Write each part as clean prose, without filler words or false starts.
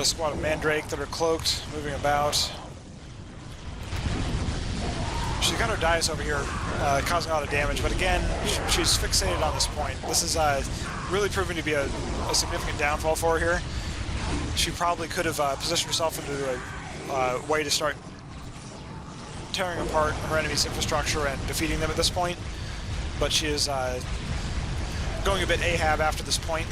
Got a squad of Mandrake that are cloaked, moving about. She's got her Dais over here, causing a lot of damage, but again, she's fixated on this point. This is really proving to be a significant downfall for her here. She probably could have positioned herself into a way to start tearing apart her enemy's infrastructure and defeating them at this point, but she is going a bit Ahab after this point.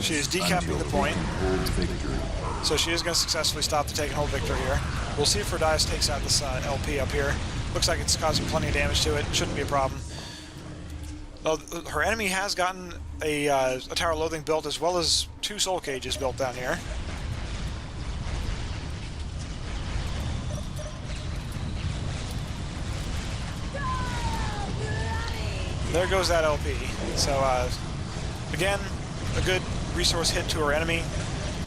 She is decapping the point, so she is going to successfully stop the take and hold victory here. We'll see if her Dais takes out this LP up here. Looks like it's causing plenty of damage to it. Shouldn't be a problem. Though her enemy has gotten a Tower of Loathing built, as well as 2 Soul Cages built down here. There goes that LP. So again, a good resource hit to her enemy.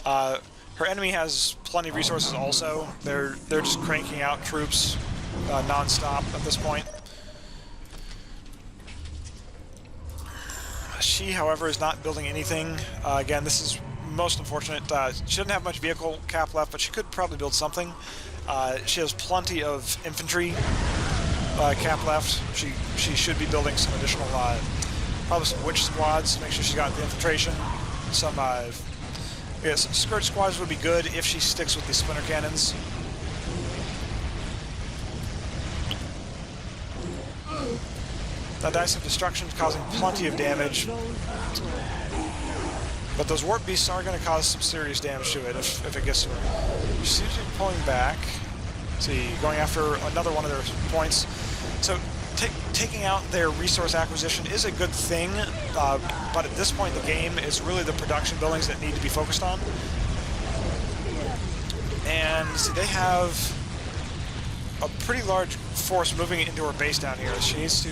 Her enemy has plenty of resources also. They're just cranking out troops non-stop at this point. She, however, is not building anything. Again, this is most unfortunate. She doesn't have much vehicle cap left, but she could probably build something. She has plenty of infantry cap left. She should be building some additional, probably some witch squads to make sure she's got the infiltration. Some skirt squads would be good if she sticks with these splinter cannons. That Dice of Destruction is causing plenty of damage, but those warp beasts are going to cause some serious damage to it if it gets to her. She seems to be pulling back. See, going after another one of their points. So taking out their resource acquisition is a good thing, but at this point in the game, it's really the production buildings that need to be focused on. And see, they have a pretty large force moving into her base down here. She needs to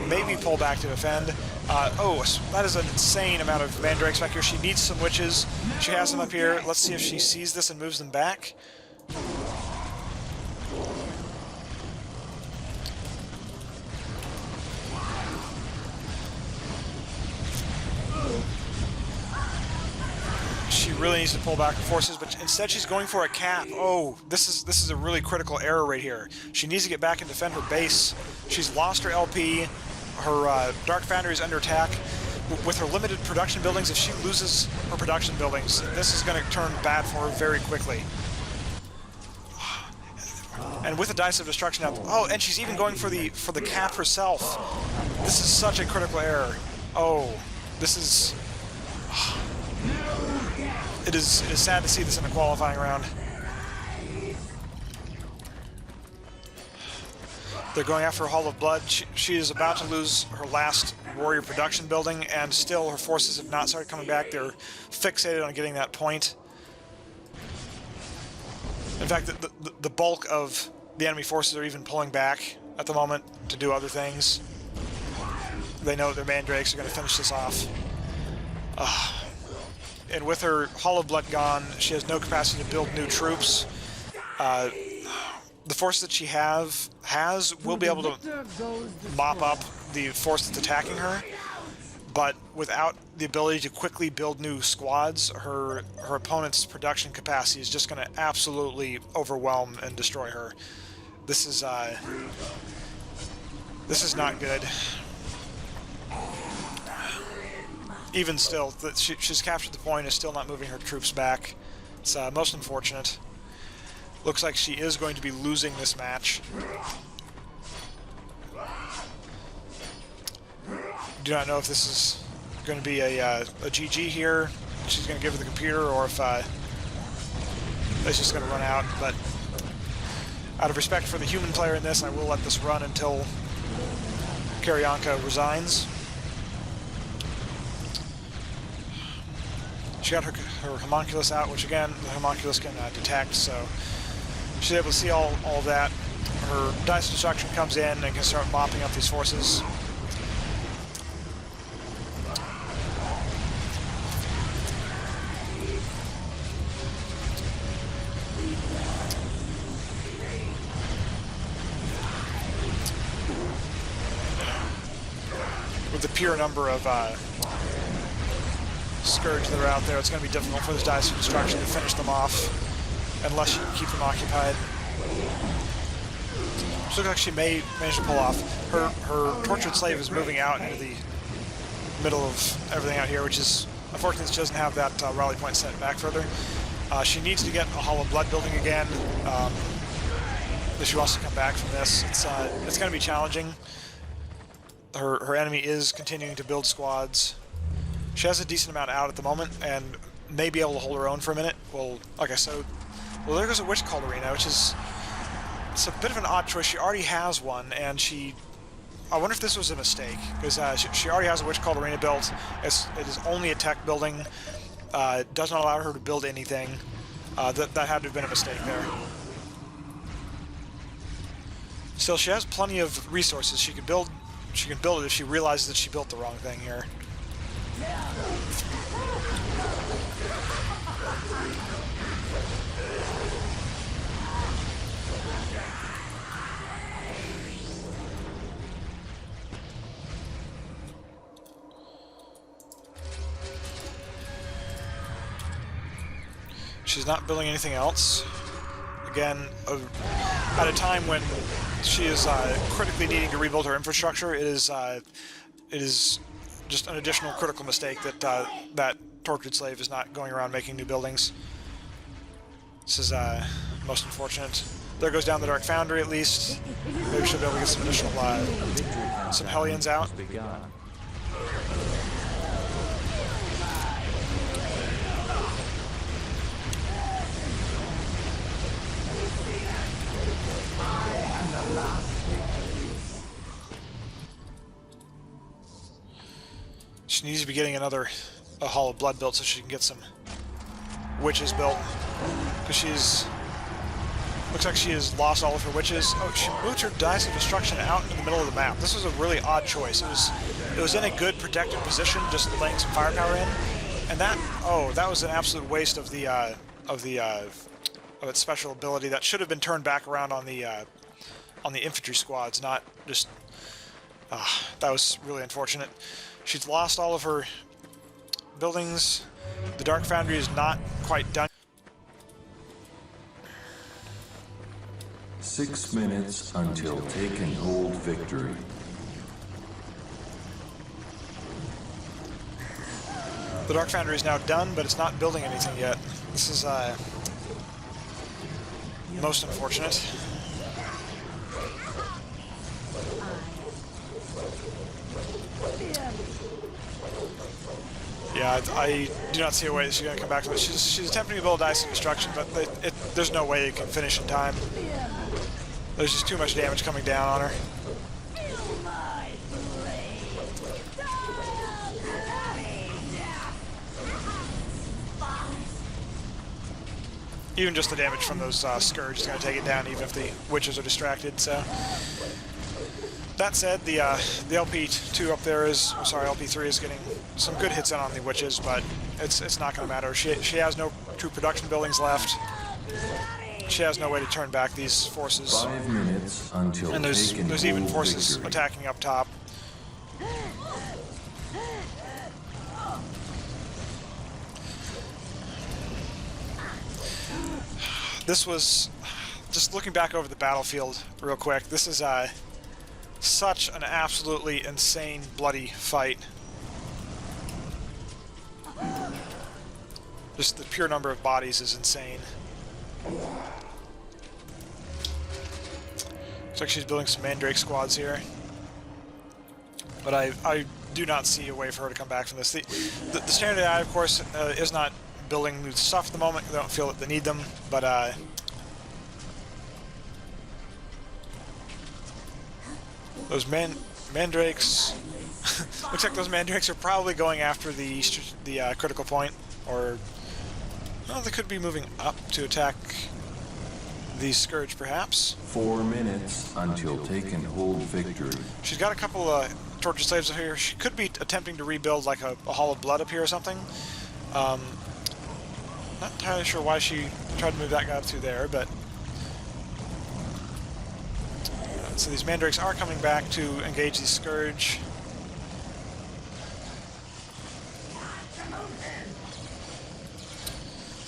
maybe pull back to defend. Oh, that is an insane amount of Mandrakes back here. She needs some witches. She has them up here. Let's see if she sees this and moves them back. She really needs to pull back her forces, but instead she's going for a cap. Oh, this is a really critical error right here. She needs to get back and defend her base. She's lost her LP. Her Dark Foundry is under attack. With her limited production buildings, if she loses her production buildings, this is going to turn bad for her very quickly. And with the Dice of Destruction now, oh, and she's even going for the cap herself. This is such a critical error. Oh, this is. It is sad to see this in a qualifying round. They're going after Hall of Blood. She is about to lose her last warrior production building, and still her forces have not started coming back. They're fixated on getting that point. In fact, the bulk of the enemy forces are even pulling back at the moment to do other things. They know their Mandrakes are going to finish this off. And with her Hall of Blood gone, she has no capacity to build new troops. The force that she has will be able to mop up the force that's attacking her, but without the ability to quickly build new squads, her opponent's production capacity is just going to absolutely overwhelm and destroy her. This is not good. Even still, she's captured the point and is still not moving her troops back. It's most unfortunate. Looks like she is going to be losing this match. Do not know if this is going to be a GG here. She's going to give her the computer, or if it's just going to run out. But out of respect for the human player in this, I will let this run until Carriejanka resigns. She got her homunculus out, which again, the homunculus can detect, so she's able to see all of that. Her Dice of Destruction comes in and can start mopping up these forces. pure number of Scourge that are out there, it's going to be difficult for this Dice of Destruction to finish them off unless you can keep them occupied. She looks like she may manage to pull off. Her Tortured Slave is moving out into the middle of everything out here, which is unfortunately she doesn't have that rally point set back further. She needs to get a Hall of Blood building again if she wants to come back from this. It's going to be challenging. Her enemy is continuing to build squads. She has a decent amount out at the moment and may be able to hold her own for a minute. Well, like I said, well, there goes a Witch Cult Arena, which is it's a bit of an odd choice. She already has one, and I wonder if this was a mistake, because she already has a Witch Cult Arena built. It is only a tech building. It does not allow her to build anything. That had to have been a mistake there. Still, she has plenty of resources. She can build it if she realizes that she built the wrong thing here. She's not building anything else. Again, at a time when she is critically needing to rebuild her infrastructure, it is just an additional critical mistake that that Tortured Slave is not going around making new buildings. This is most unfortunate. There goes down the Dark Foundry at least. Maybe she'll be able to get some additional some Hellions out. She needs to be getting a Hall of Blood built so she can get some witches built. Because looks like she has lost all of her witches. Oh, she moved her Dice of Destruction out in the middle of the map. This was a really odd choice. It was in a good protected position, just laying some firepower in. And that was an absolute waste of its special ability. That should have been turned back around on the infantry squads, not just... that was really unfortunate. She's lost all of her buildings. The Dark Foundry is not quite done. 6 minutes until take and hold victory. The Dark Foundry is now done, but it's not building anything yet. This is most unfortunate. Yeah, I do not see a way that she's going to come back to this. She's attempting to build Dice of Destruction, but there's no way it can finish in time. There's just too much damage coming down on her. Even just the damage from those Scourge is going to take it down, even if the witches are distracted. So that said, the LP2 up there is, I'm sorry, LP3 is getting some good hits in on the witches, but it's not going to matter. She has no true production buildings left. She has no way to turn back these forces. 5 minutes until and there's even forces victory. attacking up top. This was, just looking back over the battlefield real quick, this is such an absolutely insane, bloody fight. Just the pure number of bodies is insane. Looks like she's building some Mandrake squads here. But I do not see a way for her to come back from this. The standard AI, of course, is not building new stuff at the moment. They don't feel that they need them, but those Mandrakes, looks like those Mandrakes are probably going after the critical point, or well, they could be moving up to attack the Scourge, perhaps. 4 minutes until take and hold victory. She's got a couple of Tortured Slaves here. She could be attempting to rebuild like a Hall of Blood up here or something. Not entirely sure why she tried to move that guy up through there, but so these Mandrakes are coming back to engage the Scourge.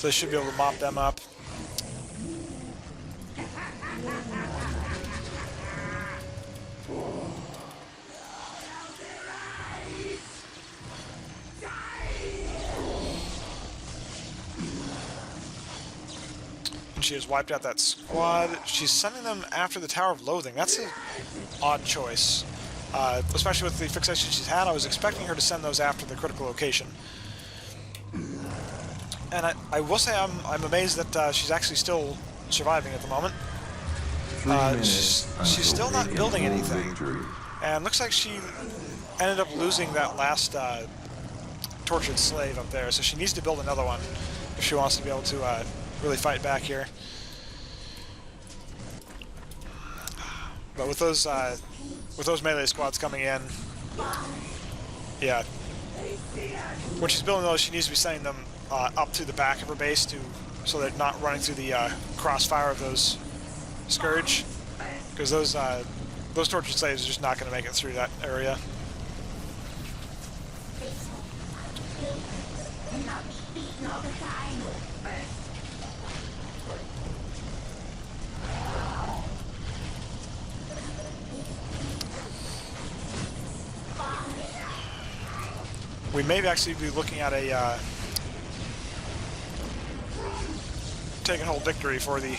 So they should be able to mop them up. And she has wiped out that squad. She's sending them after the Tower of Loathing. That's an odd choice. Especially with the fixation she's had. I was expecting her to send those after the critical location. And I will say I'm amazed that she's actually still surviving at the moment. She's still not building anything. Victory. And looks like she ended up losing that last tortured slave up there, so she needs to build another one if she wants to be able to really fight back here. But with those melee squads coming in, yeah. When she's building those, she needs to be sending them up to the back of her base so they're not running through the crossfire of those Scourge, because those tortured slaves are just not going to make it through that area. We may actually be looking at a take and hold victory for the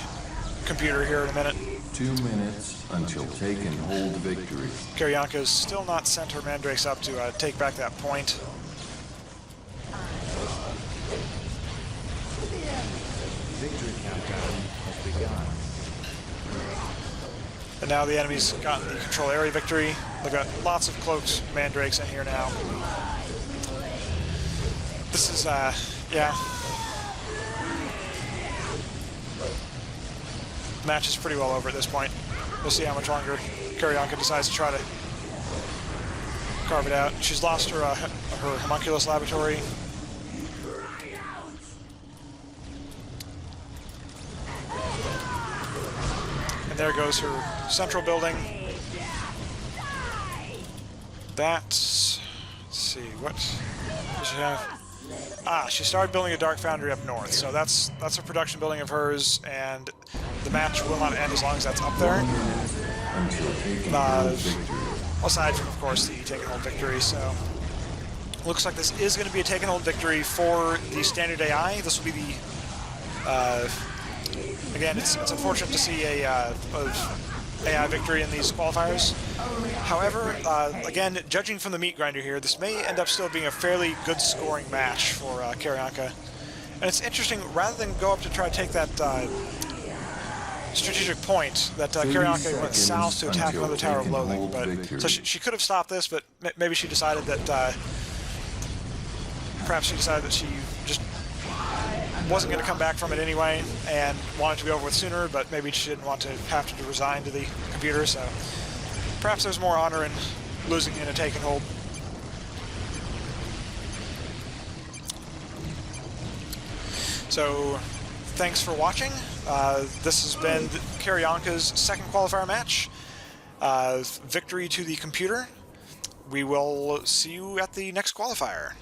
computer here in a minute. 2 minutes until take and hold victory. Carriejanka's still not sent her mandrakes up to take back that point. Victory countdown has begun. And now the enemy's gotten the control area victory. They've got lots of cloaked mandrakes in here now. This is, yeah. The match is pretty well over at this point. We'll see how much longer Carriejanka decides to try to carve it out. She's lost her her homunculus laboratory. And there goes her central building. That's, let's see, what does she have? Ah, she started building a dark foundry up north, so that's a production building of hers, and the match will not end as long as that's up there. Aside from, of course, the take and hold victory, so looks like this is going to be a take and hold victory for the standard AI. This will be the again, it's unfortunate to see a AI victory in these qualifiers. However, again, judging from the meat grinder here, this may end up still being a fairly good scoring match for Carriejanka. And it's interesting, rather than go up to try to take that strategic point, that Carriejanka went south to attack another Tower of Loathing. But, so she could have stopped this, but maybe she decided that, perhaps she decided that she just wasn't going to come back from it anyway and wanted to be over with sooner, but maybe she didn't want to have to resign to the computer, so perhaps there's more honor in losing in a take and hold. So thanks for watching. This has been Carriejanka's second qualifier match. Victory to the computer. We will see you at the next qualifier.